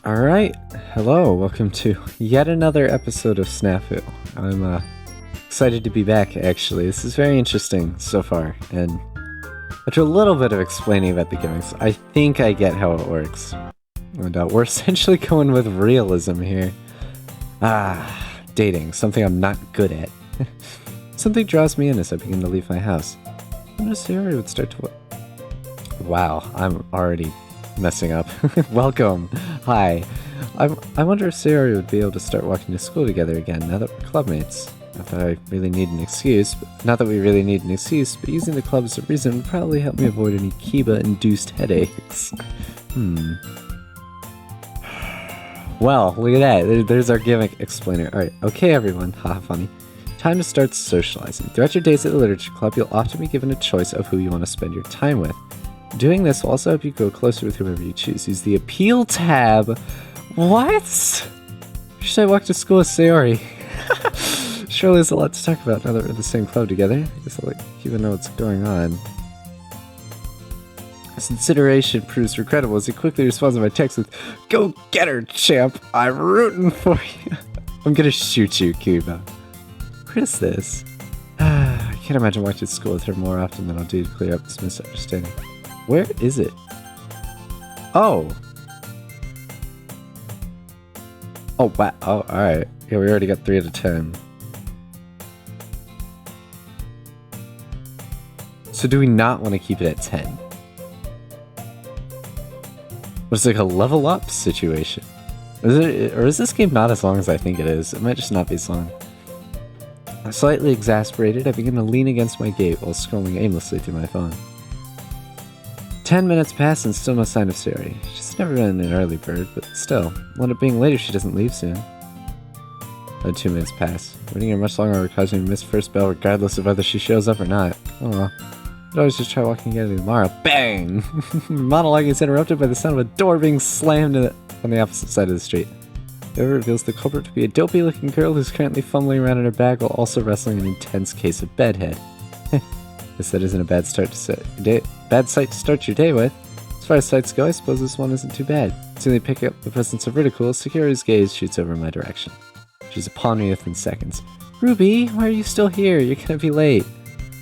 Alright, hello, welcome to yet another episode of SNAFU. I'm excited to be back, actually. This is very interesting so far, and after a little bit of explaining about the gimmicks, I think I get how it works. And we're essentially going with realism here. Dating, something I'm not good at. Something draws me in as I begin to leave my house. I wonder if Sayori would start to... Wow, I'm already messing up. Welcome. Hi. I wonder if Sayori would be able to start walking to school together again now that we're clubmates. Not that I really need an excuse, not that we really need an excuse, but using the club as a reason would probably help me avoid any Kiba-induced headaches. Well, look at that. There's our gimmick explainer. Alright, okay everyone. Haha, funny. Time to start socializing. Throughout your days at the literature club, you'll often be given a choice of who you want to spend your time with. Doing this will also help you grow closer with whoever you choose. Use the appeal tab. What? Should I walk to school with Sayori? Surely there's a lot to talk about now that we're in the same club together. I guess I'll let Kiba know what's going on. His consideration proves regrettable as he quickly responds to my text with, "Go get her, champ! I'm rooting for you!" I'm gonna shoot you, Kiba. What is this? I can't imagine walking to school with her more often than I'll do to clear up this misunderstanding. Where is it? Oh! Oh, wow. Oh, alright. Yeah, we already got 3 out of 10. So do we not want to keep it at 10? It's like a level up situation. Or is this game not as long as I think it is? It might just not be as long. Slightly exasperated, I begin to lean against my gate while scrolling aimlessly through my phone. 10 minutes pass and still no sign of Sayori. She's never been an early bird, but still, I'll end up being late if she doesn't leave soon. Then 2 minutes pass. Waiting here much longer will cause me to miss first bell regardless of whether she shows up or not. Oh well. I'd always just try walking again tomorrow. Bang! Monologue is interrupted by the sound of a door being slammed on the opposite side of the street. The door reveals the culprit to be a dopey-looking girl who's currently fumbling around in her bag while also wrestling an intense case of bedhead. Guess that isn't a bad sight to start your day with. As far as sights go, I suppose this one isn't too bad. Soon they pick up the presence of ridicule, Sayori's gaze shoots over my direction. She's upon me within seconds. "Ruby, why are you still here? You're gonna be late."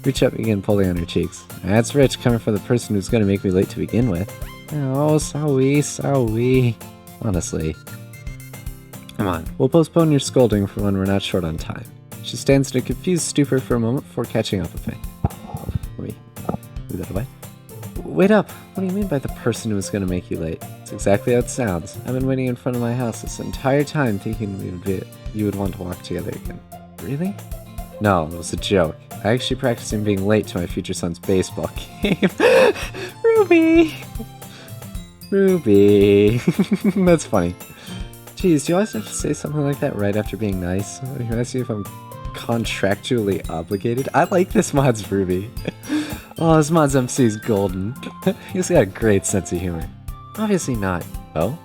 Reach up and begin pulling on her cheeks. That's rich coming from the person who's gonna make me late to begin with. Oh, sorry. Honestly. Come on, we'll postpone your scolding for when we're not short on time. She stands in a confused stupor for a moment before catching up with me. Let me move that away. Wait up! What do you mean by the person who was going to make you late? It's exactly how it sounds. I've been waiting in front of my house this entire time thinking you would want to walk together again. Really? No, it was a joke. I actually practicing being late to my future son's baseball game. Ruby! That's funny. Jeez, do you always have to say something like that right after being nice? Can I see if I'm contractually obligated? I like this mod's Ruby. Oh, this mod's MC is golden. He's got a great sense of humor. Obviously not. Oh?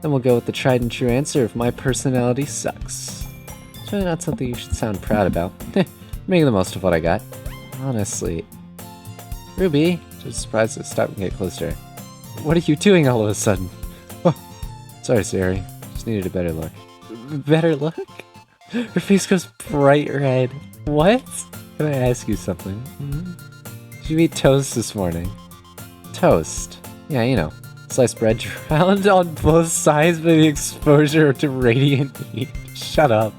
Then we'll go with the tried and true answer of my personality sucks. It's really not something you should sound proud about. Making the most of what I got. Honestly. Ruby, just surprised to stop and get close to her. What are you doing all of a sudden? Oh, sorry, Sayori. Just needed a better look. Better look? Her face goes bright red. What? Can I ask you something? Did you eat toast this morning? Toast? Yeah, you know. Sliced bread drowned on both sides by the exposure to radiant heat. Shut up.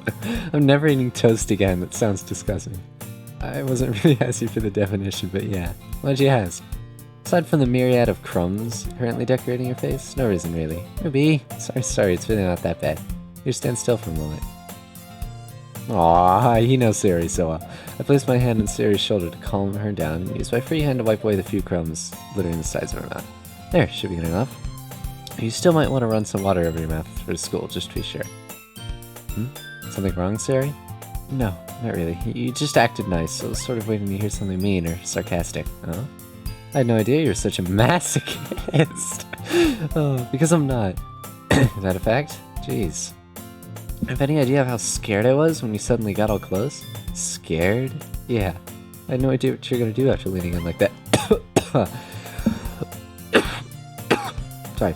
I'm never eating toast again. That sounds disgusting. I wasn't really asking for the definition, but yeah. Why'd you ask? Aside from the myriad of crumbs currently decorating your face, no reason really. Ruby, sorry, it's really not that bad. You stand still for a moment. Aww, he knows Sayori so well. I place my hand on Sayori's shoulder to calm her down and use my free hand to wipe away the few crumbs littering the sides of her mouth. There, should be good enough. You still might want to run some water over your mouth for school, just to be sure. Something wrong, Sayori? No, not really. You just acted nice, so I was sort of waiting to hear something mean or sarcastic. Oh? I had no idea you were such a masochist. Oh, because I'm not. Is that a fact? Jeez. Have any idea of how scared I was when you suddenly got all close? Scared? Yeah. I had no idea what you're gonna do after leaning in like that. Sorry.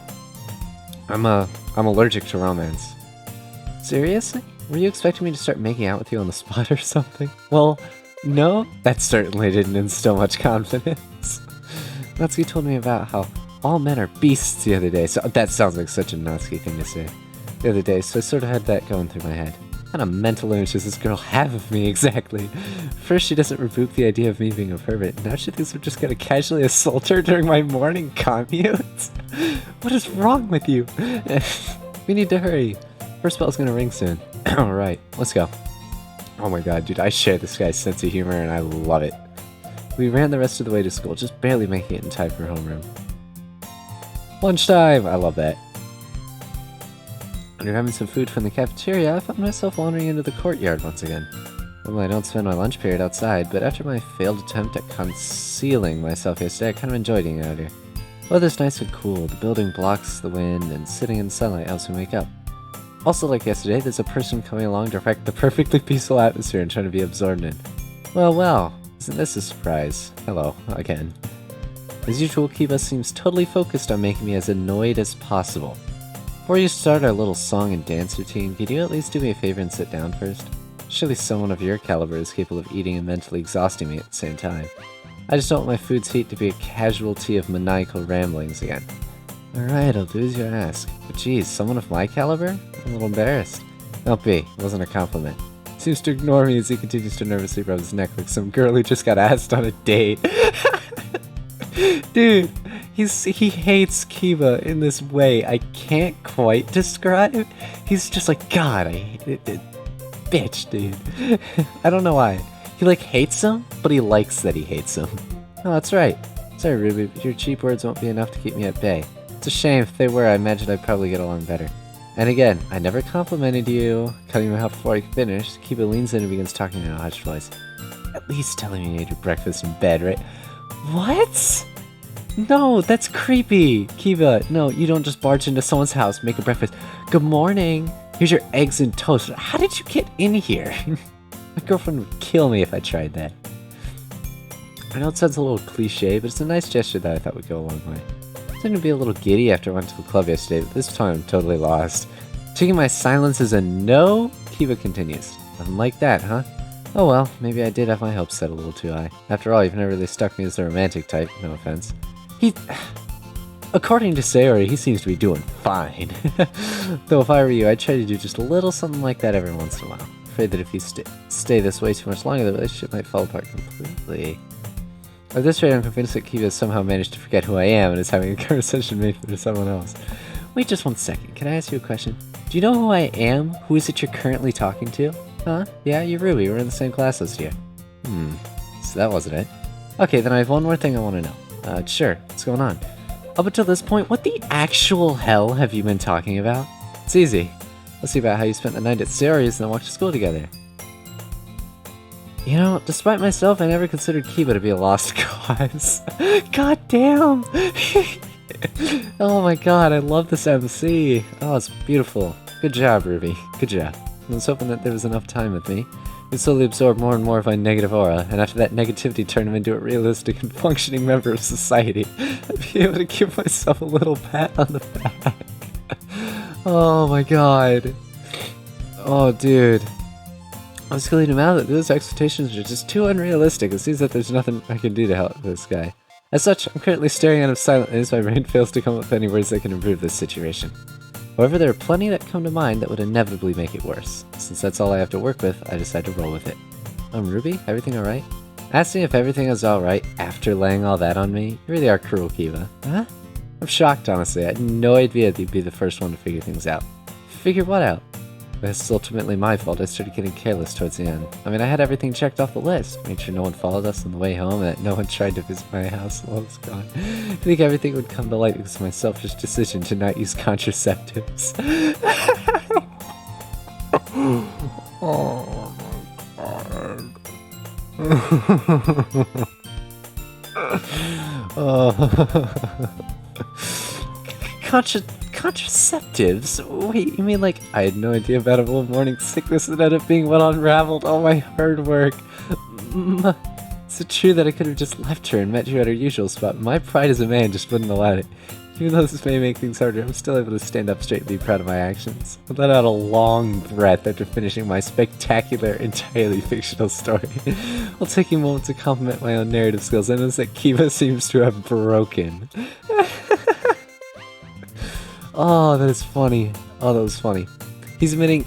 I'm allergic to romance. Seriously? Were you expecting me to start making out with you on the spot or something? Well, no, that certainly didn't instill much confidence. Natsuki told me about how all men are beasts the other day, so that sounds like such a Natsuki thing to say. The other day, so I sort of had that going through my head. What kind of mental image does this girl have of me exactly? First she doesn't rebuke the idea of me being a pervert, now she thinks I'm just gonna casually assault her during my morning commutes? What is wrong with you? We need to hurry. First bell's gonna ring soon. Alright, let's go. Oh my god, dude, I share this guy's sense of humor and I love it. We ran the rest of the way to school, just barely making it in time for homeroom. Lunchtime! I love that. After having some food from the cafeteria, I found myself wandering into the courtyard once again. Normally I don't spend my lunch period outside, but after my failed attempt at concealing myself yesterday, I kind of enjoyed being out here. The weather's nice and cool, the building blocks the wind, and sitting in the sunlight helps me wake up. Also, like yesterday, there's a person coming along to wreck the perfectly peaceful atmosphere and trying to be absorbed in. Well, isn't this a surprise? Hello, again. As usual, Kiba seems totally focused on making me as annoyed as possible. Before you start our little song and dance routine, could you at least do me a favor and sit down first? Surely someone of your caliber is capable of eating and mentally exhausting me at the same time. I just don't want my food's heat to be a casualty of maniacal ramblings again. Alright, I'll do as you ask. But geez, someone of my caliber? I'm a little embarrassed. Don't be, it wasn't a compliment. Seems to ignore me as he continues to nervously rub his neck like some girl who just got asked on a date. Dude, he hates Kiba in this way I can't quite describe. He's just like, God, I hate it. Bitch, dude. I don't know why. He like hates him, but he likes that he hates him. Oh, that's right. Sorry, Ruby, but your cheap words won't be enough to keep me at bay. It's a shame. If they were, I imagine I'd probably get along better. And again, I never complimented you. Cutting me off before I finished, Kiba leans in and begins talking in a hushed voice. At least telling me you ate your breakfast in bed, right? What? No, that's creepy. Kiba, no, you don't just barge into someone's house, make a breakfast. Good morning. Here's your eggs and toast. How did you get in here? My girlfriend would kill me if I tried that. I know it sounds a little cliche, but it's a nice gesture that I thought would go a long way. I was going to be a little giddy after I went to the club yesterday, but this time I'm totally lost. Taking my silence as a no? Kiba continues. Nothing like that, huh? Oh well, maybe I did have my hopes set a little too high. After all, you've never really struck me as the romantic type, no offense. According to Sayori, he seems to be doing fine. Though if I were you, I'd try to do just a little something like that every once in a while. Afraid that if you stay this way too much longer, the relationship might fall apart completely. At this rate, I'm convinced that Kiba has somehow managed to forget who I am and is having a conversation made for someone else. Wait just one second, can I ask you a question? Do you know who I am? Who is it you're currently talking to? Huh? Yeah, you're Ruby, we're in the same class this year. So that wasn't it. Okay, then I have one more thing I want to know. Sure, what's going on? Up until this point, what the actual hell have you been talking about? It's easy. Let's see about how you spent the night at Sayori's and then walked to school together. You know, despite myself, I never considered Kiba to be a lost cause. God damn! Oh my god, I love this MC. Oh, it's beautiful. Good job, Ruby. Good job. I was hoping that there was enough time with me. He'd slowly absorb more and more of my negative aura, and after that negativity turned him into a realistic and functioning member of society, I'd be able to give myself a little pat on the back. Oh my god. Oh, dude. I was killing him out that those expectations are just too unrealistic. It seems that there's nothing I can do to help this guy. As such, I'm currently staring at him silently as my brain fails to come up with any words that can improve this situation. However, there are plenty that come to mind that would inevitably make it worse. Since that's all I have to work with, I decide to roll with it. Ruby, everything alright? Asking if everything is alright after laying all that on me? You really are cruel, Kiba. Huh? I'm shocked, honestly. I had no idea that you'd be the first one to figure things out. Figure what out? It's ultimately my fault. I started getting careless towards the end. I mean, I had everything checked off the list. Made sure no one followed us on the way home and that no one tried to visit my house while I was gone. I think everything would come to light because of my selfish decision to not use contraceptives. Oh my god. Contraceptives? Wait, you mean like I had no idea about a whole morning sickness that ended up being what unraveled all my hard work? Is it true that I could have just left her and met you at her usual spot? My pride as a man just wouldn't allow it. Even though this may make things harder, I'm still able to stand up straight and be proud of my actions. I let out a long breath after finishing my spectacular, entirely fictional story. While taking a moment to compliment my own narrative skills, I notice that Kiba seems to have broken. Oh, that is funny. Oh, that was funny. He's emitting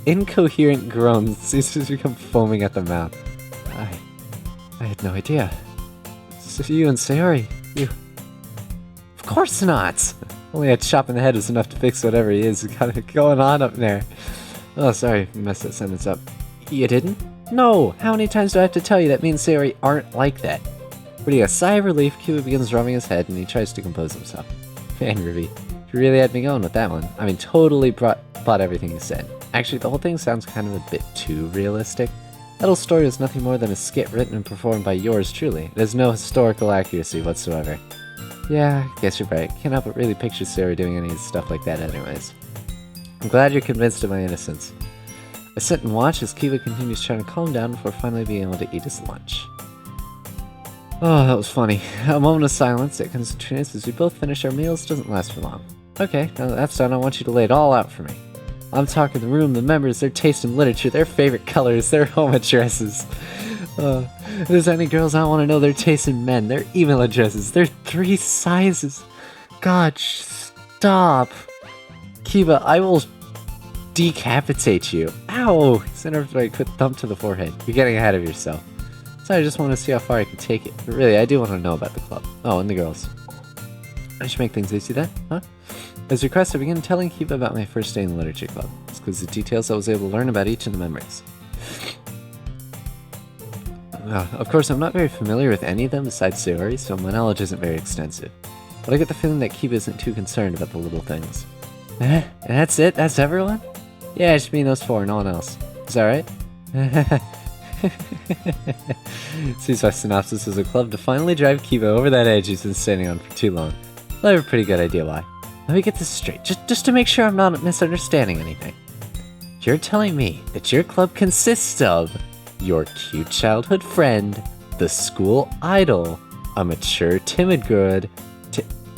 incoherent groans. Seems to become foaming at the mouth. I had no idea. So you and Sayori, you... Of course not! Only a chop in the head is enough to fix whatever he is got it going on up there. Oh, sorry, messed that sentence up. You didn't? No! How many times do I have to tell you that me and Sayori aren't like that? Putting a sigh of relief, Cuba begins rubbing his head and he tries to compose himself. Man, Ruby, you really had me going with that one. I mean, totally bought everything you said. Actually, the whole thing sounds kind of a bit too realistic. That whole story is nothing more than a skit written and performed by yours truly. It has no historical accuracy whatsoever. Yeah, I guess you're right. Can't help but really picture Sayori doing any stuff like that anyways. I'm glad you're convinced of my innocence. I sit and watch as Kiba continues trying to calm down before finally being able to eat his lunch. Oh, that was funny. A moment of silence that comes between us as we both finish our meals doesn't last for long. Okay, now that that's done, I want you to lay it all out for me. I'm talking the room, the members, their taste in literature, their favorite colors, their home addresses. If there's any girls, I want to know their taste in men, their email addresses, their 3 sizes. God, stop. Kiba, I will decapitate you. Ow! He's interrupted by a quick thump to the forehead. You're getting ahead of yourself. So I just want to see how far I can take it. But really, I do want to know about the club. Oh, and the girls. I should make things easy then, huh? As requested, I began telling Kiba about my first day in the literature club. This includes the details I was able to learn about each of the members. Of course, I'm not very familiar with any of them besides Sayori, so my knowledge isn't very extensive. But I get the feeling that Kiba isn't too concerned about the little things. And that's it? That's everyone? Yeah, just me and those 4, no one else. Is that right? Seems my synopsis as a club to finally drive Kiba over that edge he's been standing on for too long. I have a pretty good idea why. Let me get this straight, just to make sure I'm not misunderstanding anything. You're telling me that your club consists of your cute childhood friend, the school idol, a mature timid good,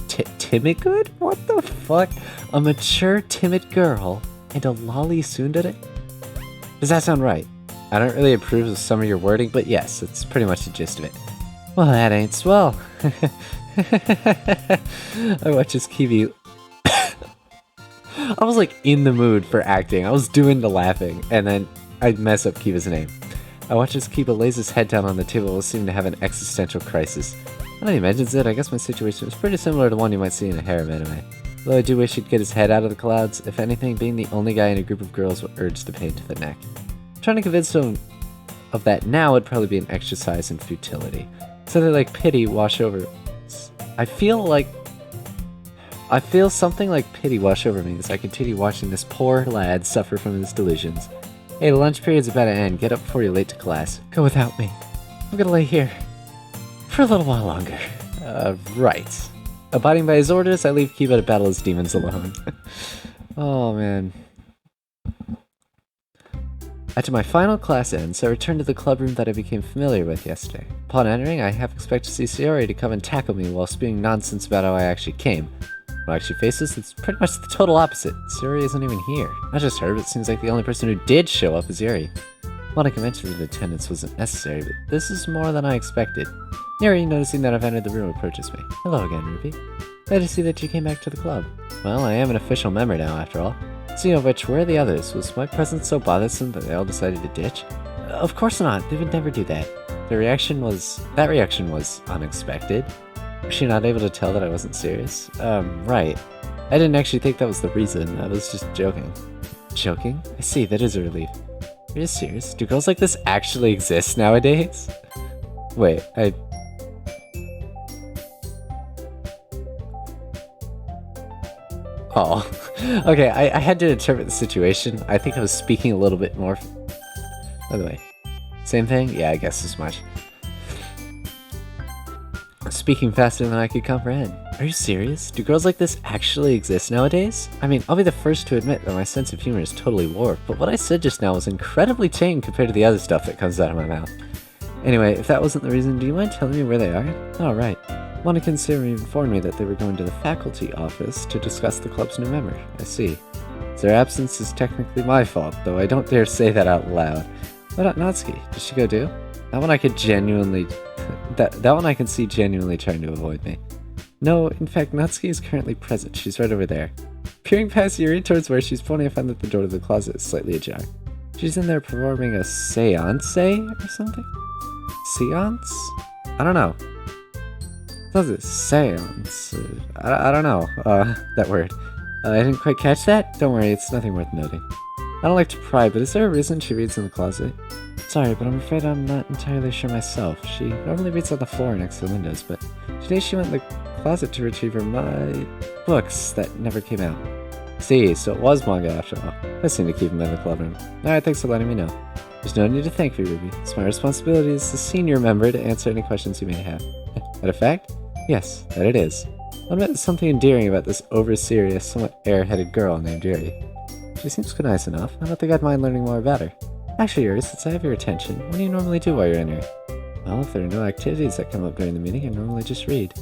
timid good? What the fuck? A mature timid girl and a lolly tsundere? Does that sound right? I don't really approve of some of your wording, but yes, that's pretty much the gist of it. Well, that ain't swell. I watch as Kibi... I was like in the mood for acting. I was doing the laughing, and then I'd mess up Kiba's name. I watch as Kiba lays his head down on the table while seeming to have an existential crisis. Now that he mentions it, I guess my situation is pretty similar to one you might see in a harem anime. Though I do wish he'd get his head out of the clouds. If anything, being the only guy in a group of girls would urge the pain to the neck. Trying to convince him of that now would probably be an exercise in futility. So they like pity wash over... I feel something like pity wash over me as I continue watching this poor lad suffer from his delusions. Hey, the lunch period's about to end. Get up before you're late to class. Go without me. I'm gonna lay here for a little while longer. Right. Abiding by his orders, I leave Kiba to battle his demons alone. Oh, man. After my final class ends, I return to the clubroom that I became familiar with yesterday. Upon entering, I half expect to see Sayori to come and tackle me while spewing nonsense about how I actually came. When I actually face this, it's pretty much the total opposite. Sayori isn't even here. Not just her, but it seems like the only person who did show up is Yuri. Well, I convention that attendance wasn't necessary, but this is more than I expected. Yuri, noticing that I've entered the room, approaches me. Hello again, Ruby. Glad to see that you came back to the club. Well, I am an official member now, after all. Speaking of which, where are the others? Was my presence so bothersome that they all decided to ditch? Of course not. They would never do that. That reaction was unexpected. Was she not able to tell that I wasn't serious? Right. I didn't actually think that was the reason. I was just joking. Joking? I see, that is a relief. Are you serious? Do girls like this actually exist nowadays? Wait, Oh. Okay, I had to interpret the situation. I think I was speaking a little bit more... By the way. Same thing? Yeah, I guess as much. Speaking faster than I could comprehend. Are you serious? Do girls like this actually exist nowadays? I mean, I'll be the first to admit that my sense of humor is totally warped, but what I said just now was incredibly tame compared to the other stuff that comes out of my mouth. Anyway, if that wasn't the reason, do you mind telling me where they are? Oh, right. Monica and Sayori informed me that they were going to the faculty office to discuss the club's new member. I see. So their absence is technically my fault, though I don't dare say that out loud. What about Natsuki? Did she go do? That one I could genuinely... that one I can see genuinely trying to avoid me. No, in fact, Natsuki is currently present. She's right over there. Peering past Yuri towards where she's pointing, I find that the door to the closet is slightly ajar. She's in there performing a seance or something? Seance? I don't know. Does it seance? I don't know. That word. I didn't quite catch that? Don't worry, it's nothing worth noting. I don't like to pry, but is there a reason she reads in the closet? Sorry, but I'm afraid I'm not entirely sure myself. She normally reads on the floor next to the windows, but today she went in the closet to retrieve my books that never came out. See, so it was manga after all. I seem to keep them in the club room. Alright, thanks for letting me know. There's no need to thank me, Ruby. It's my responsibility as the senior member to answer any questions you may have. Matter of fact? Yes, that it is. I'll admit there's something endearing about this over-serious, somewhat air-headed girl named Yuri. She seems nice enough. I don't think I'd mind learning more about her. Actually, Yuri, since I have your attention, what do you normally do while you're in here? Well, if there are no activities that come up during the meeting, I normally just read.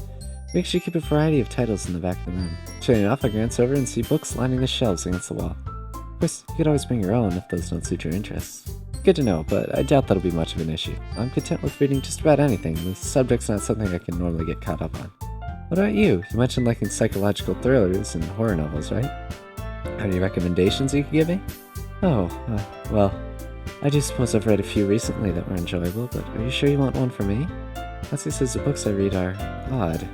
Make sure you keep a variety of titles in the back of the room. Sure enough, I glance over and see books lining the shelves against the wall. Of course, you could always bring your own if those don't suit your interests. Good to know, but I doubt that'll be much of an issue. I'm content with reading just about anything. The subject's not something I can normally get caught up on. What about you? You mentioned liking psychological thrillers and horror novels, right? Any recommendations you could give me? Oh, well, I do suppose I've read a few recently that were enjoyable, but are you sure you want one for me? Nancy says the books I read are odd.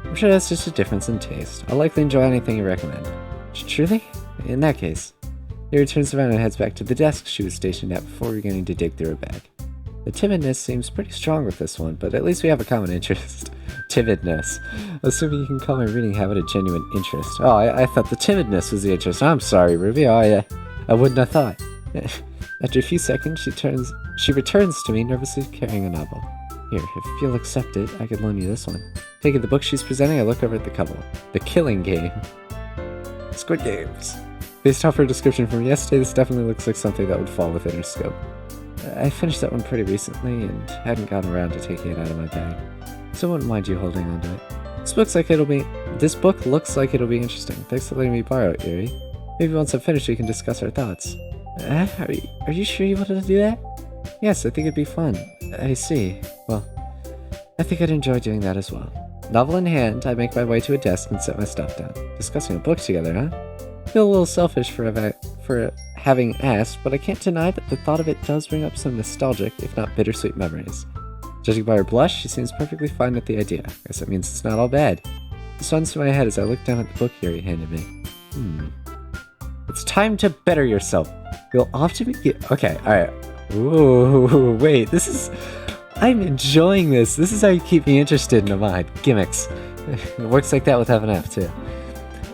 I'm sure that's just a difference in taste. I'll likely enjoy anything you recommend. Truly? In that case. Yuri turns around and heads back to the desk she was stationed at before beginning to dig through her bag. The timidness seems pretty strong with this one, but at least we have a common interest. Timidness. Assuming you can call my reading habit a genuine interest. Oh, I thought the timidness was the interest. I'm sorry, Ruby. I wouldn't have thought. After a few seconds, she returns to me, nervously carrying a novel. Here, if you'll accept it, I could loan you this one. Taking the book she's presenting, I look over at the cover. The Killing Game. Squid Games. Based off her description from yesterday, this definitely looks like something that would fall within her scope. I finished that one pretty recently and hadn't gotten around to taking it out of my bag, so I wouldn't mind you holding on to it. This book looks like it'll be interesting. Thanks for letting me borrow it, Yuri. Maybe once I'm finished we can discuss our thoughts. Are you sure you wanted to do that? Yes, I think it'd be fun. I see. Well, I think I'd enjoy doing that as well. Novel in hand, I make my way to a desk and set my stuff down. Discussing a book together, huh? Feel a little selfish for having asked, but I can't deny that the thought of it does bring up some nostalgic, if not bittersweet memories. Judging by her blush, she seems perfectly fine with the idea. I guess that means it's not all bad. This runs through my head as I look down at the book Yuri handed me. It's time to better yourself. You'll often be... Okay, alright. Ooh, wait, I'm enjoying this. This is how you keep me interested in a mind. Gimmicks. It works like that with F&F, too.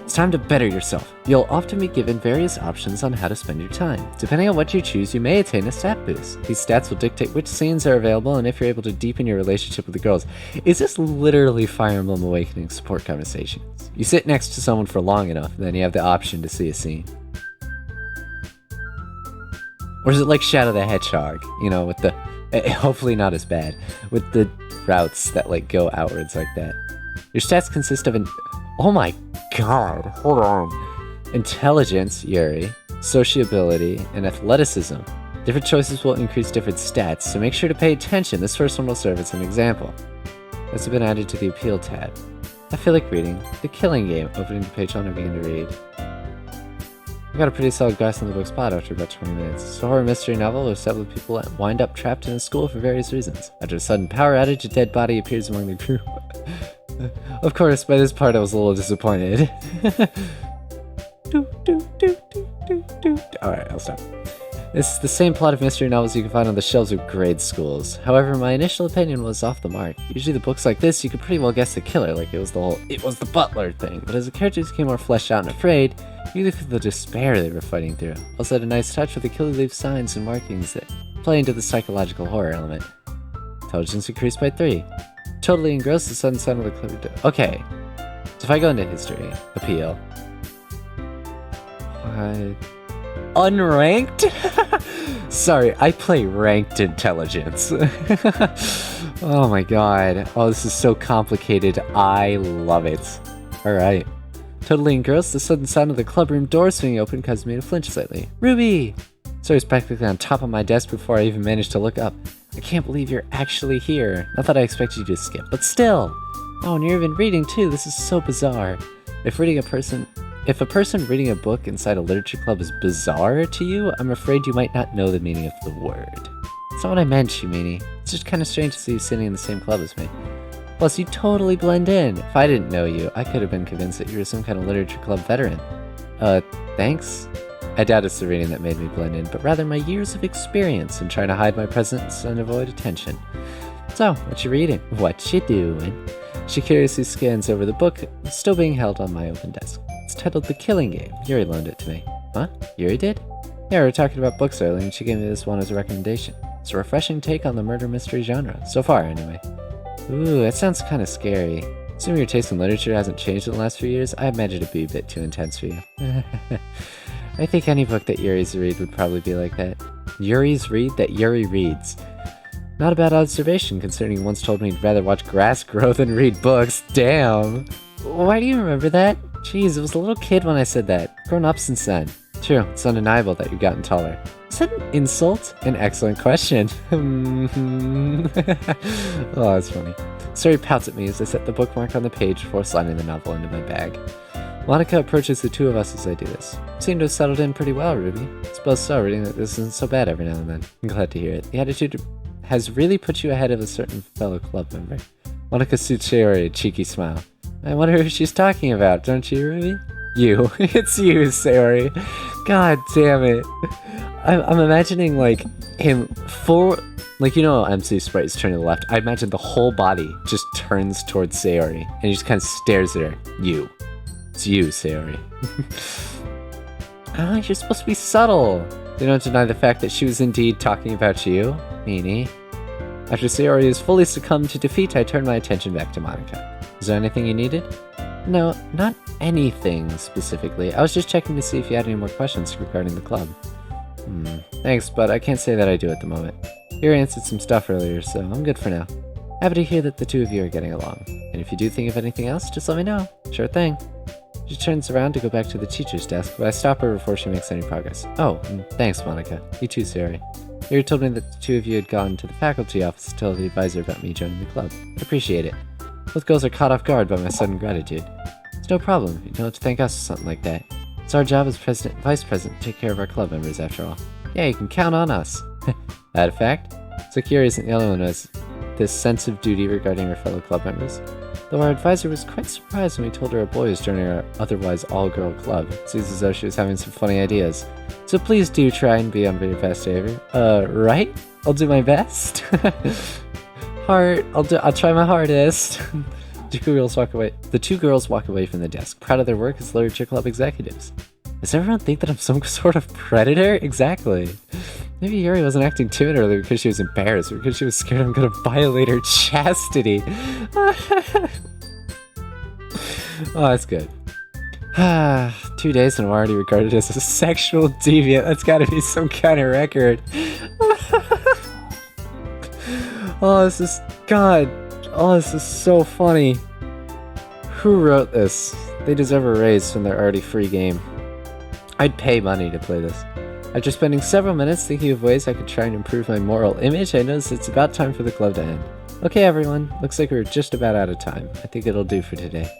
It's time to better yourself. You'll often be given various options on how to spend your time. Depending on what you choose, you may attain a stat boost. These stats will dictate which scenes are available and if you're able to deepen your relationship with the girls. Is this literally Fire Emblem Awakening support conversations? You sit next to someone for long enough, and then you have the option to see a scene. Or is it like Shadow the Hedgehog? You know, with the... hopefully not as bad. With the routes that, like, go outwards like that. Your stats consist of an... Oh my god, hold on. Intelligence, Yuri, sociability, and athleticism. Different choices will increase different stats, so make sure to pay attention. This first one will serve as an example. This has been added to the Appeal tab. I feel like reading The Killing Game. Opening the page on, I begin to read. I got a pretty solid grasp on the book's plot after about 20 minutes. It's a horror mystery novel where several people wind up trapped in a school for various reasons. After a sudden power outage, a dead body appears among the group. Of course, by this part I was a little disappointed. Alright, I'll stop. It's the same plot of mystery novels you can find on the shelves of grade schools. However, my initial opinion was off the mark. Usually the books like this, you could pretty well guess the killer, like it was the butler thing. But as the characters became more fleshed out and afraid, you could feel the despair they were fighting through. Also had a nice touch with the killer leaves signs and markings that play into the psychological horror element. Intelligence increased by 3. Totally engrossed, the sudden sound of the clever Okay, so if I go into history, appeal. Unranked? Sorry, I play ranked intelligence. Oh my god. Oh, this is so complicated. I love it. Alright. Totally engrossed, the sudden sound of the clubroom door swinging open caused me to flinch slightly. Ruby! Sayori's practically on top of my desk before I even managed to look up. I can't believe you're actually here. Not that I expected you to skip, but still! Oh, and you're even reading too. This is so bizarre. If a person reading a book inside a literature club is bizarre to you, I'm afraid you might not know the meaning of the word. That's not what I meant, Shumini. It's just kind of strange to see you sitting in the same club as me. Plus, you totally blend in. If I didn't know you, I could have been convinced that you were some kind of literature club veteran. Thanks? I doubt it's the reading that made me blend in, but rather my years of experience in trying to hide my presence and avoid attention. So, what you reading? What you doing? She curiously scans over the book, still being held on my open desk. It's titled The Killing Game. Yuri loaned it to me. Huh? Yuri did? Yeah, we were talking about books earlier, and she gave me this one as a recommendation. It's a refreshing take on the murder mystery genre. So far, anyway. Ooh, that sounds kind of scary. Assuming your taste in literature hasn't changed in the last few years, I imagine it'd be a bit too intense for you. I think any book that Yuri's read would probably be like that. Yuri's read that Yuri reads. Not a bad observation, considering you once told me you'd rather watch grass grow than read books. Damn! Why do you remember that? Jeez, I was a little kid when I said that. Grown up since then. True, it's undeniable that you've gotten taller. Is that an insult? An excellent question. Oh, that's funny. Sayori pouts at me as I set the bookmark on the page before sliding the novel into my bag. Monica approaches the two of us as I do this. You seem to have settled in pretty well, Ruby. I suppose so, reading that this isn't so bad every now and then. I'm glad to hear it. The attitude has really put you ahead of a certain fellow club member. Monica suits Sayori a cheeky smile. I wonder who she's talking about, don't you, Ruby? You. It's you, Sayori. God damn it. I'm imagining, like, him like, you know, MC Sprite is turning to the left. I imagine the whole body just turns towards Sayori, and he just kind of stares at her. You. It's you, Sayori. Ah, you're supposed to be subtle. They don't deny the fact that she was indeed talking about you. Meanie. After Sayori has fully succumbed to defeat, I turn my attention back to Monica. Is there anything you needed? No, not anything specifically. I was just checking to see if you had any more questions regarding the club. Thanks, but I can't say that I do at the moment. Yuri answered some stuff earlier, so I'm good for now. Happy to hear that the two of you are getting along. And if you do think of anything else, just let me know. Sure thing. She turns around to go back to the teacher's desk, but I stop her before she makes any progress. Oh, thanks, Monica. You too, Sayori. Yuri told me that the two of you had gone to the faculty office to tell the advisor about me joining the club. I appreciate it. Both girls are caught off guard by my sudden gratitude. It's no problem. You don't have to thank us for something like that. It's our job as president and vice president to take care of our club members, after all. Yeah, you can count on us. That a fact? So Yuri isn't the only one who has this sense of duty regarding her fellow club members. Though our advisor was quite surprised when we told her a boy was joining our otherwise all-girl club. It seems as though she was having some funny ideas. So please do try and be on your best behavior. Right? I'll do my best. I'll try my hardest. The two girls walk away from the desk, proud of their work as literature club executives. Does everyone think that I'm some sort of predator? Exactly. Maybe Yuri wasn't acting timid earlier because she was embarrassed, or because she was scared I'm gonna violate her chastity. Oh, that's good. 2 days and I'm already regarded as a sexual deviant. That's gotta be some kind of record. Oh, this is... God. Oh, this is so funny. Who wrote this? They deserve a raise from their already free game. I'd pay money to play this. After spending several minutes thinking of ways I could try and improve my moral image, I noticed it's about time for the club to end. Okay, everyone. Looks like we're just about out of time. I think it'll do for today.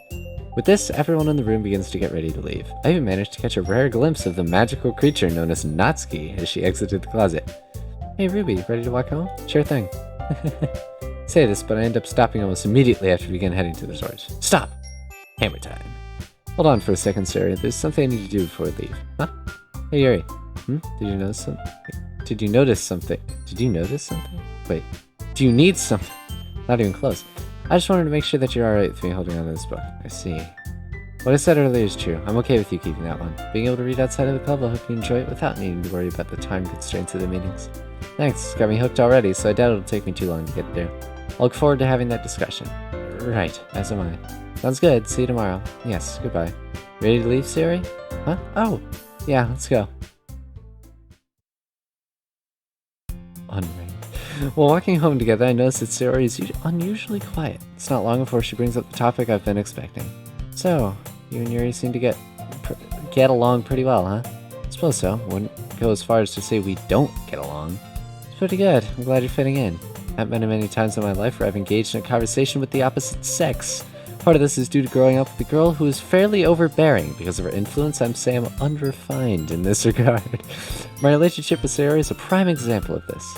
With this, everyone in the room begins to get ready to leave. I even managed to catch a rare glimpse of the magical creature known as Natsuki as she exited the closet. Hey, Ruby, ready to walk home? Sure thing. Say this, but I end up stopping almost immediately after we begin heading to the doors. Stop! Hammer time. Hold on for a second, Sarah. There's something I need to do before we leave. Huh? Hey, Yuri. Did you notice something? Did you notice something? Did you notice something? Wait. Do you need something? Not even close. I just wanted to make sure that you're alright with me holding on to this book. I see. What I said earlier is true. I'm okay with you keeping that one. Being able to read outside of the club will help you enjoy it without needing to worry about the time constraints of the meetings. Thanks. It's got me hooked already, so I doubt it'll take me too long to get there. I look forward to having that discussion. Right. As am I. Sounds good. See you tomorrow. Yes. Goodbye. Ready to leave, Sayori? Huh? Oh. Yeah, let's go. Unranked. While walking home together, I noticed that Sayori is unusually quiet. It's not long before she brings up the topic I've been expecting. So, you and Yuri seem to get along pretty well, huh? I suppose so. Wouldn't go as far as to say we don't get along. It's pretty good. I'm glad you're fitting in. I haven't been many times in my life where I've engaged in a conversation with the opposite sex. Part of this is due to growing up with a girl who is fairly overbearing. Because of her influence, I'm saying I'm unrefined in this regard. My relationship with Sayori is a prime example of this.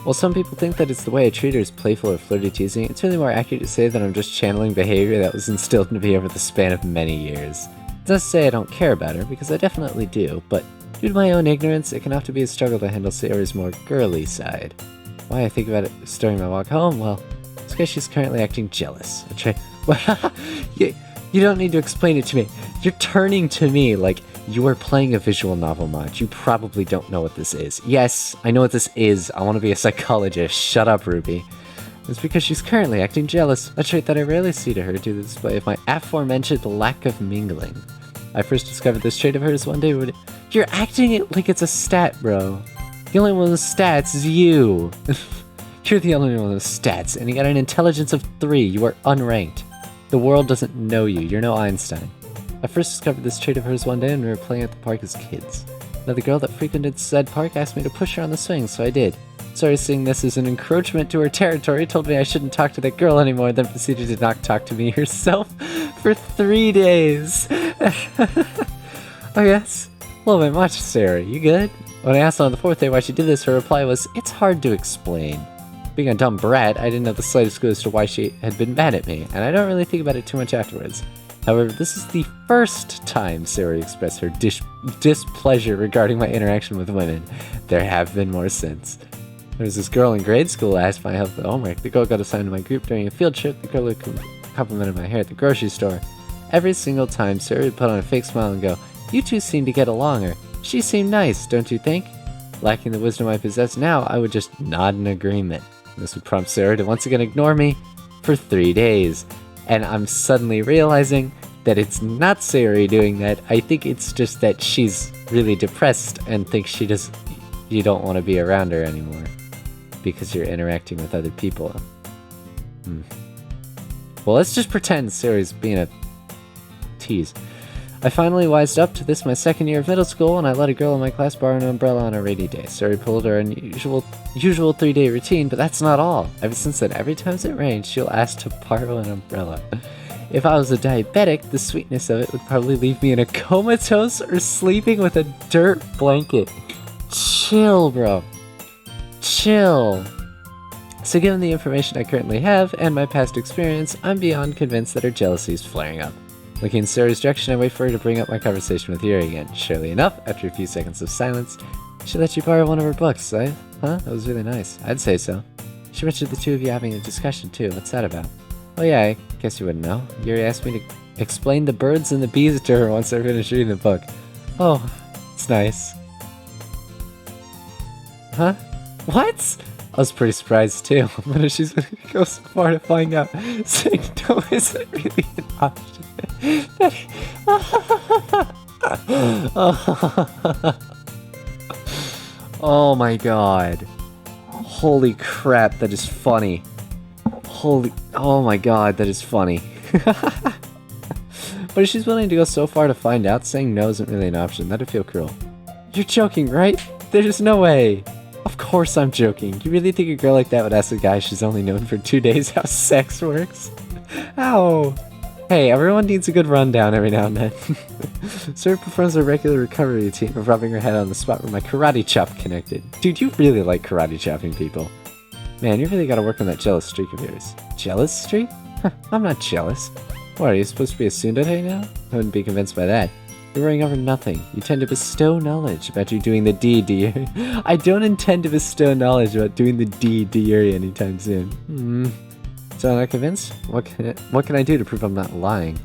While some people think that it's the way I treat her as playful or flirty teasing, it's really more accurate to say that I'm just channeling behavior that was instilled into me over the span of many years. It doesn't say I don't care about her, because I definitely do, but due to my own ignorance, it can often be a struggle to handle Sayori's more girly side. Why I think about it during my walk home? Well, it's because she's currently acting jealous. You don't need to explain it to me. You're turning to me like you are playing a visual novel mod. You probably don't know what this is. Yes, I know what this is. I want to be a psychologist. Shut up, Ruby. It's because she's currently acting jealous, a trait that I rarely see to her due to the display of my aforementioned lack of mingling. I first discovered this trait of hers one day when you're acting it like it's a stat, bro. The only one with stats is you. You're the only one with stats, and you got an intelligence of 3. You are unranked. The world doesn't know you. You're no Einstein. I first discovered this trait of hers one day when we were playing at the park as kids. Another girl that frequented said park asked me to push her on the swing, so I did. Sorry, seeing this as an encroachment to her territory, told me I shouldn't talk to that girl anymore, then proceeded to not talk to me herself for 3 days. Oh yes? A little bit much, Sarah. You good? When I asked her on the 4th day why she did this, her reply was, "It's hard to explain." Being a dumb brat, I didn't have the slightest clue as to why she had been mad at me, and I don't really think about it too much afterwards. However, this is the first time Sayori expressed her displeasure regarding my interaction with women. There have been more since. There was this girl in grade school who asked my help with homework. The girl got assigned to my group during a field trip. The girl who complimented my hair at the grocery store. Every single time, Sayori would put on a fake smile and go, "You two seem to get along," or "She seemed nice, don't you think?" Lacking the wisdom I possess now, I would just nod in agreement. This would prompt Sayori to once again ignore me for 3 days. And I'm suddenly realizing that it's not Sayori doing that. I think it's just that she's really depressed and thinks you don't want to be around her anymore because you're interacting with other people. Well, let's just pretend Sayori's being a tease. I finally wised up to this my 2nd year of middle school, and I let a girl in my class borrow an umbrella on a rainy day. Sayori pulled her usual 3-day routine, but that's not all. Ever since then, every time it rains, she'll ask to borrow an umbrella. If I was a diabetic, the sweetness of it would probably leave me in a comatose or sleeping with a dirt blanket. Chill, bro. Chill. So given the information I currently have, and my past experience, I'm beyond convinced that her jealousy is flaring up. Looking in Sayori's direction, I wait for her to bring up my conversation with Yuri again. Surely enough, after a few seconds of silence, she let you borrow one of her books, eh? Huh? That was really nice. I'd say so. She mentioned the two of you having a discussion too. What's that about? Oh yeah, I guess you wouldn't know. Yuri asked me to explain the birds and the bees to her once I finished reading the book. Oh, it's nice. Huh? What? I was pretty surprised too, but if she's gonna go so far to find out, saying no isn't really an option. Oh my god. Holy crap, that is funny. Oh my god, that is funny. But if she's willing to go so far to find out, saying no isn't really an option. That'd feel cruel. You're joking, right? There's no way. Of course I'm joking. You really think a girl like that would ask a guy she's only known for 2 days how sex works? Ow. Hey, everyone needs a good rundown every now and then. Sarah performs a regular recovery routine of rubbing her head on the spot where my karate chop connected. Dude, you really like karate chopping people. Man, you really gotta work on that jealous streak of yours. Jealous streak? Huh, I'm not jealous. What, are you supposed to be a tsundere now? I wouldn't be convinced by that. You're worrying over nothing. You tend to bestow knowledge about you doing the deed, do you? I don't intend to bestow knowledge about doing the deed to Yuri anytime soon. So I'm not convinced? What can I do to prove I'm not lying?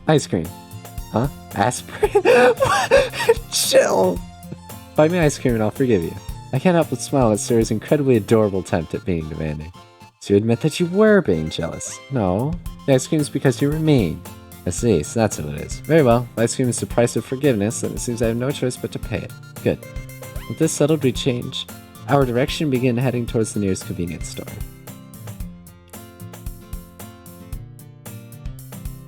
Ice cream. Huh? Aspirin? Chill! Buy me ice cream and I'll forgive you. I can't help but smile at Sarah's incredibly adorable attempt at being demanding. So you admit that you were being jealous? No. The ice cream is because you were mean. I see, so that's what it is. Very well. If ice cream is the price of forgiveness, then it seems I have no choice but to pay it. Good. With this settled, we change our direction and begin heading towards the nearest convenience store.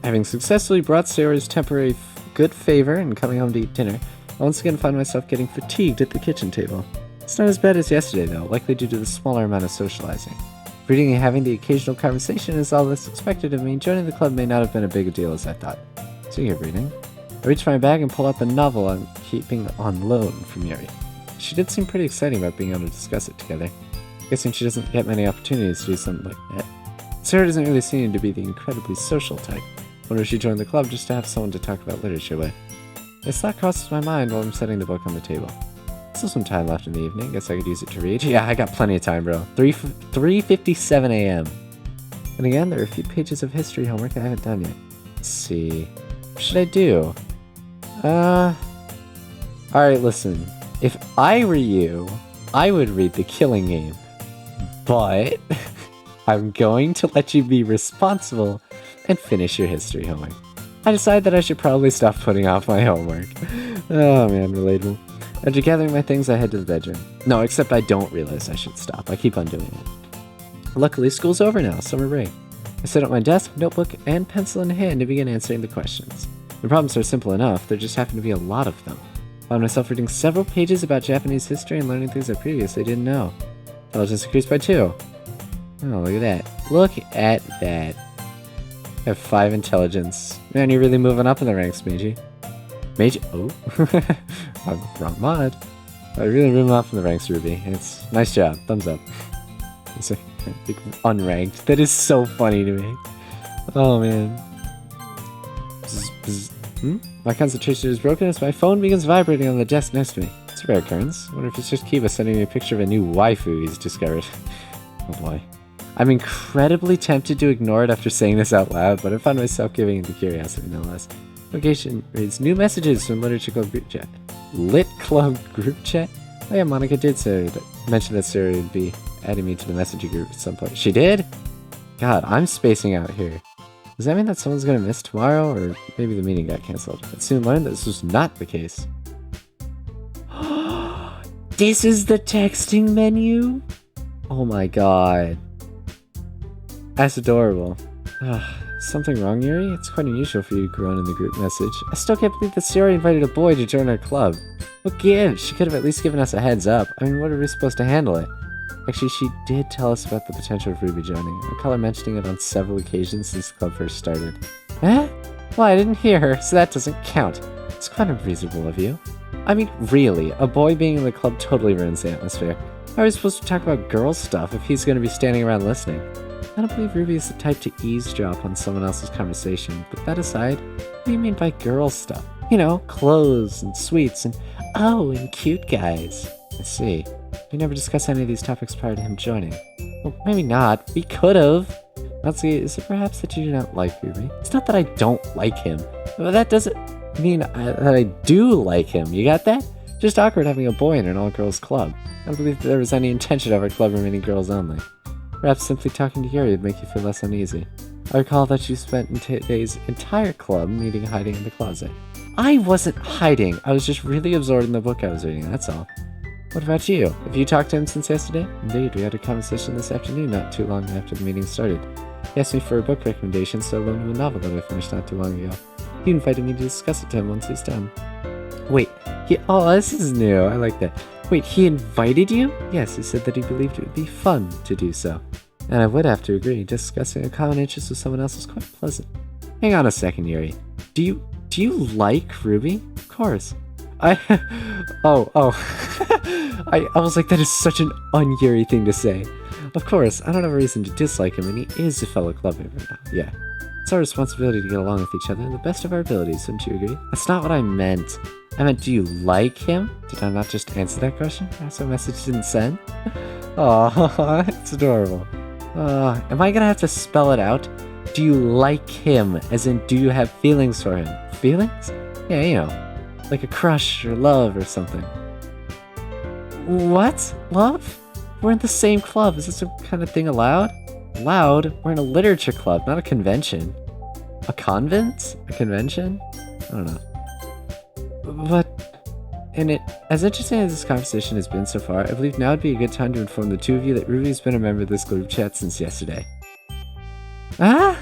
Having successfully brought Sayori's temporary good favor and coming home to eat dinner, I once again find myself getting fatigued at the kitchen table. It's not as bad as yesterday, though, likely due to the smaller amount of socializing. Reading and having the occasional conversation is all that's expected of me. Joining the club may not have been a big a deal as I thought. Speaking of reading, I reach my bag and pull out the novel I'm keeping on loan from Yuri. She did seem pretty exciting about being able to discuss it together. Guessing she doesn't get many opportunities to do something like that. Sarah doesn't really seem to be the incredibly social type. Wonder if she joined the club just to have someone to talk about literature with. This thought crosses my mind while I'm setting the book on the table. Still some time left in the evening. Guess I could use it to read. Yeah, I got plenty of time, bro. 3:57 a.m. And again, there are a few pages of history homework I haven't done yet. Let's see. What should I do? Alright, listen. If I were you, I would read The Killing Game. But I'm going to let you be responsible and finish your history homework. I decide that I should probably stop putting off my homework. Oh man, relatable. After gathering my things, I head to the bedroom. No, except I don't realize I should stop. I keep on doing it. Luckily, school's over now, summer break. I sit at my desk, notebook, and pencil in hand to begin answering the questions. The problems are simple enough, there just happen to be a lot of them. I found myself reading several pages about Japanese history and learning things I previously didn't know. Intelligence increased by 2. Oh, look at that. Look at that. I have 5 intelligence. Man, you're really moving up in the ranks, Meiji. Meiji? Oh. Wrong mod. I really moving up in the ranks, Ruby. It's nice job. Thumbs up. It's like unranked. That is so funny to me. Oh, man. Bzz, bzz. My concentration is broken as my phone begins vibrating on the desk next to me. It's a rare occurrence. I wonder if it's just Kiba sending me a picture of a new waifu he's discovered. Oh boy. I'm incredibly tempted to ignore it after saying this out loud, but I find myself giving into curiosity nonetheless. Location reads new messages from Literature Club group chat. Lit Club group chat? Oh yeah, Monica did mention that Sarah would be adding me to the messaging group at some point. She did? God, I'm spacing out here. Does that mean that someone's gonna miss tomorrow, or maybe the meeting got cancelled? I soon learned that this was not the case. This is the texting menu? Oh my god. That's adorable. Something wrong, Yuri? It's quite unusual for you to groan in the group message. I still can't believe that Sayori invited a boy to join our club. What gives? She could have at least given us a heads up. I mean, what are we supposed to handle it? Actually, she did tell us about the potential of Ruby joining. I recall her mentioning it on several occasions since the club first started. Eh? Well, I didn't hear her, so that doesn't count. It's quite unreasonable of you. I mean, really, a boy being in the club totally ruins the atmosphere. How are we supposed to talk about girl stuff if he's going to be standing around listening? I don't believe Ruby is the type to eavesdrop on someone else's conversation, but that aside, what do you mean by girl stuff? You know, clothes and sweets and, oh, and cute guys. I see. We never discussed any of these topics prior to him joining. Well, maybe not. We could have. Natsuki, is it perhaps that you do not like Ruby? It's not that I don't like him. But that doesn't mean that I do like him. You got that? Just awkward having a boy in an all-girls club. I don't believe that there was any intention of our club remaining girls only. Perhaps simply talking to Yuri would make you feel less uneasy. I recall that you spent today's entire club meeting hiding in the closet. I wasn't hiding. I was just really absorbed in the book I was reading, that's all. What about you? Have you talked to him since yesterday? Indeed, we had a conversation this afternoon not too long after the meeting started. He asked me for a book recommendation, so I loaned him a novel that I finished not too long ago. He invited me to discuss it to him once he's done. Wait, oh, this is new. I like that. Wait, he invited you? Yes, he said that he believed it would be fun to do so. And I would have to agree, discussing a common interest with someone else is quite pleasant. Hang on a second, Yuri. Do you like Ruby? Of course. I was like, that is such an un-Yuri thing to say. Of course, I don't have a reason to dislike him, and he is a fellow club member now. Yeah. It's our responsibility to get along with each other to the best of our abilities, wouldn't you agree? That's not what I meant. I meant, do you like him? Did I not just answer that question? That's a message didn't send? Aw, it's adorable. Am I gonna have to spell it out? Do you like him? As in, do you have feelings for him? Feelings? Yeah, you know, like a crush or love or something. What? Love? We're in the same club. Is this some kind of thing allowed? Allowed? We're in a literature club, not a convention. A convent? A convention? I don't know. But And as interesting as this conversation has been so far, I believe now would be a good time to inform the two of you that Ruby's been a member of this group chat since yesterday. Ah?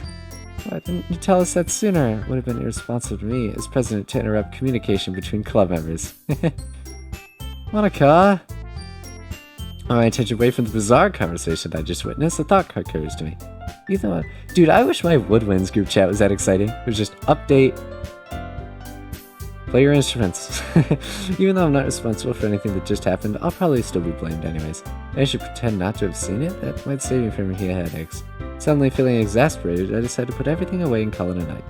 Why didn't you tell us that sooner? It would have been irresponsible to me as president to interrupt communication between club members. Monica! My attention away from the bizarre conversation I just witnessed, a thought occurs to me. You thought, dude, I wish my Woodwinds group chat was that exciting. It was just update, play your instruments. Even though I'm not responsible for anything that just happened, I'll probably still be blamed anyways. I should pretend not to have seen it. That might save me from headaches. Suddenly feeling exasperated, I decided to put everything away and call it a night.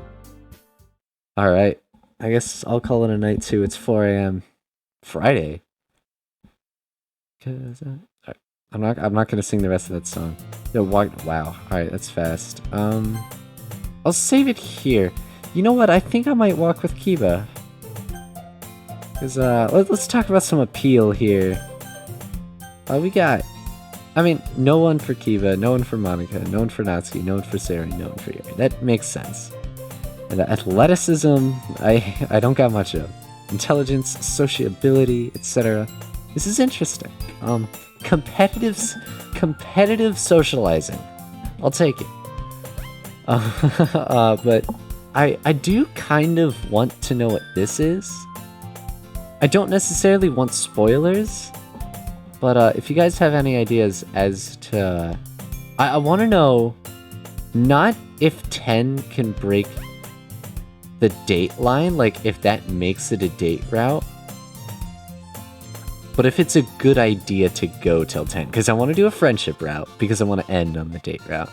Alright, I guess I'll call it a night too. It's 4 AM. Friday. Cause I'm not gonna sing the rest of that song. Yo, wow. Alright, that's fast. I'll save it here. You know what? I think I might walk with Kiba. Cause let's talk about some appeal here. We got, I mean, no one for Kiba, no one for Monica, no one for Natsuki, no one for Sayori, no one for Yuri. That makes sense. And athleticism, I don't got much of. Intelligence, sociability, etc. This is interesting. Competitive socializing. I'll take it. But I do kind of want to know what this is. I don't necessarily want spoilers, but if you guys have any ideas as to... I want to know, not if 10 can break the date line, like if that makes it a date route, but if it's a good idea to go till 10, because I want to do a friendship route, because I want to end on the date route.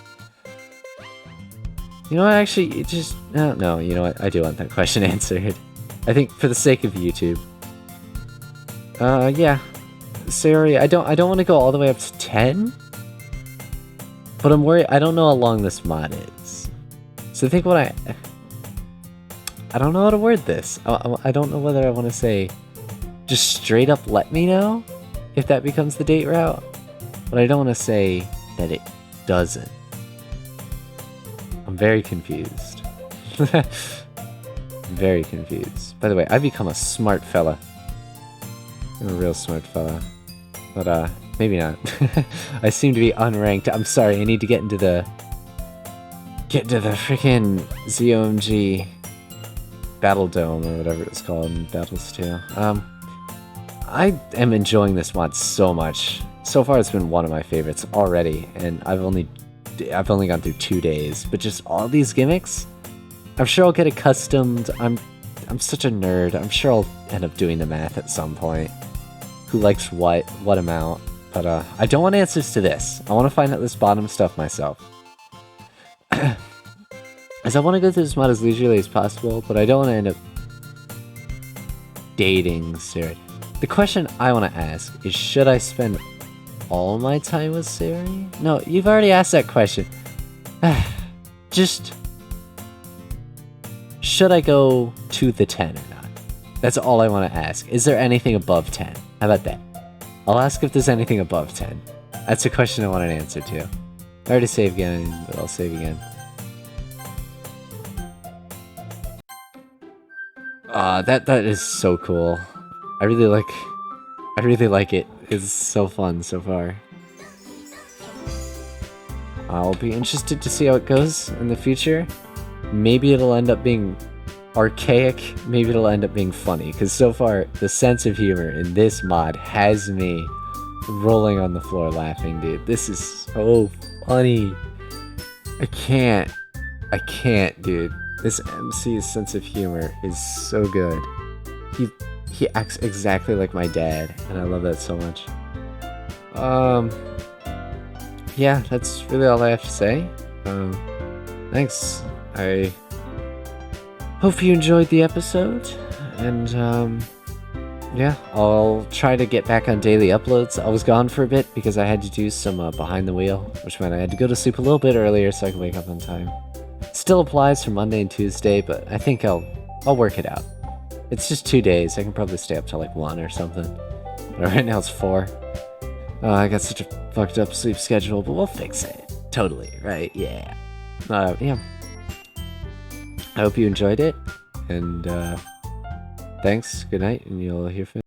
You know what, actually, it just... no, you know what, I do want that question answered. I think for the sake of YouTube. Yeah. Sayori, I don't want to go all the way up to 10, but I'm worried, I don't know how long this mod is. So I think what I don't know how to word this. I don't know whether I want to say... just straight up let me know if that becomes the date route, but I don't want to say that it doesn't. I'm very confused. Very confused. By the way, I've become a smart fella. I'm a real smart fella. But, maybe not. I seem to be unranked. I'm sorry, I need to get into the freaking ZOMG Battle Dome, or whatever it's called in Battles 2. I am enjoying this mod so much. So far, it's been one of my favorites already, and I've only gone through 2 days. But just all these gimmicks, I'm sure I'll get accustomed. I'm such a nerd. I'm sure I'll end up doing the math at some point. Who likes what amount? But I don't want answers to this. I want to find out this bottom stuff myself. As I want to go through this mod as leisurely as possible, but I don't want to end up dating Sayori. The question I want to ask is, should I spend all my time with Sayori? No, you've already asked that question. Just, should I go to the 10 or not? That's all I want to ask. Is there anything above 10? How about that? I'll ask if there's anything above 10. That's a question I want an answer to. I already saved again, but I'll save again. That is so cool. I really like it. It's so fun so far. I'll be interested to see how it goes in the future. Maybe it'll end up being archaic, maybe it'll end up being funny, because so far the sense of humor in this mod has me rolling on the floor laughing, dude. This is so funny. I can't, dude. This MC's sense of humor is so good. He acts exactly like my dad, and I love that so much. Yeah, that's really all I have to say. Thanks. I hope you enjoyed the episode, and yeah, I'll try to get back on daily uploads. I was gone for a bit because I had to do some behind the wheel, which meant I had to go to sleep a little bit earlier so I could wake up on time. Still applies for Monday and Tuesday, but I think I'll work it out. It's just 2 days. I can probably stay up till like 1 or something. But right now it's 4. I got such a fucked up sleep schedule, but we'll fix it. Totally, right? Yeah. Yeah. I hope you enjoyed it, and thanks. Good night, and you'll hear from me.